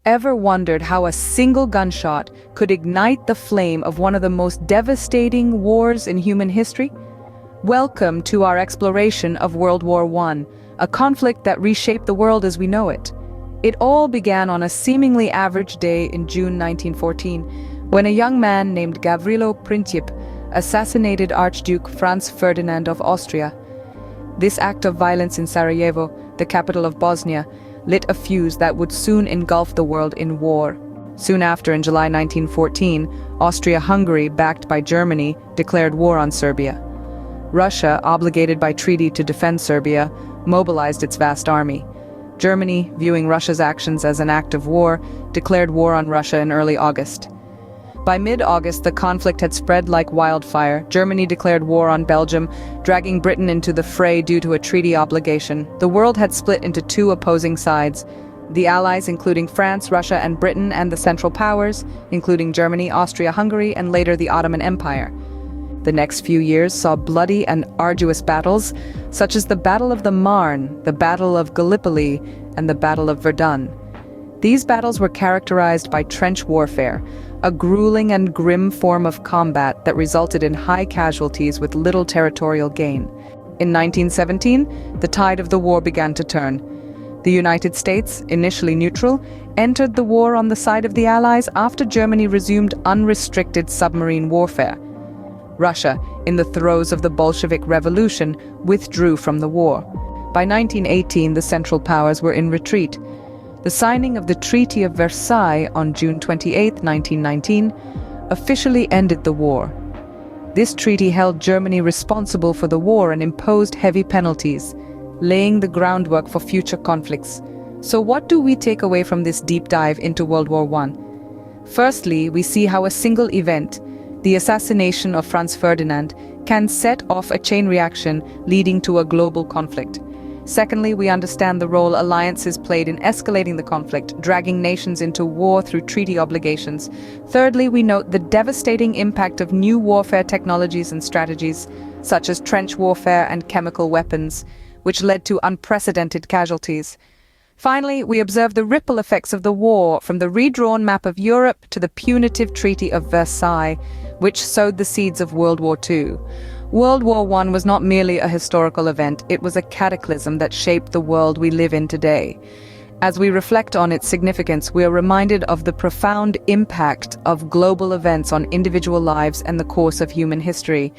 Ever wondered how a single gunshot could ignite the flame of one of the most devastating wars in human history? Welcome to our exploration of World War I, a conflict that reshaped the world as we know it. It all began on a seemingly average day in June 1914, when a young man named Gavrilo Princip assassinated Archduke Franz Ferdinand of Austria. This act of violence in Sarajevo, the capital of Bosnia, lit a fuse that would soon engulf the world in war. Soon after, in July 1914, Austria-Hungary, backed by Germany, declared war on Serbia. Russia, obligated by treaty to defend Serbia, mobilized its vast army. Germany, viewing Russia's actions as an act of war, declared war on Russia in early August. By mid-August, the conflict had spread like wildfire. Germany declared war on Belgium, dragging Britain into the fray due to a treaty obligation. The world had split into two opposing sides: the Allies, including France, Russia, and Britain, and the Central Powers, including Germany, Austria-Hungary, and later the Ottoman Empire. The next few years saw bloody and arduous battles, such as the Battle of the Marne, the Battle of Gallipoli, and the Battle of Verdun. These battles were characterized by trench warfare, a grueling and grim form of combat that resulted in high casualties with little territorial gain. In 1917, the tide of the war began to turn. The United States, initially neutral, entered the war on the side of the Allies after Germany resumed unrestricted submarine warfare. Russia, in the throes of the Bolshevik Revolution, withdrew from the war. By 1918, the Central Powers were in retreat. The signing of the Treaty of Versailles on June 28, 1919, officially ended the war. This treaty held Germany responsible for the war and imposed heavy penalties, laying the groundwork for future conflicts. So what do we take away from this deep dive into World War I? Firstly, we see how a single event, the assassination of Franz Ferdinand, can set off a chain reaction leading to a global conflict. Secondly, we understand the role alliances played in escalating the conflict, dragging nations into war through treaty obligations. Thirdly, we note the devastating impact of new warfare technologies and strategies, such as trench warfare and chemical weapons, which led to unprecedented casualties. Finally, we observe the ripple effects of the war, from the redrawn map of Europe to the punitive Treaty of Versailles, which sowed the seeds of World War II. World War I was not merely a historical event, it was a cataclysm that shaped the world we live in today. As we reflect on its significance, we are reminded of the profound impact of global events on individual lives and the course of human history.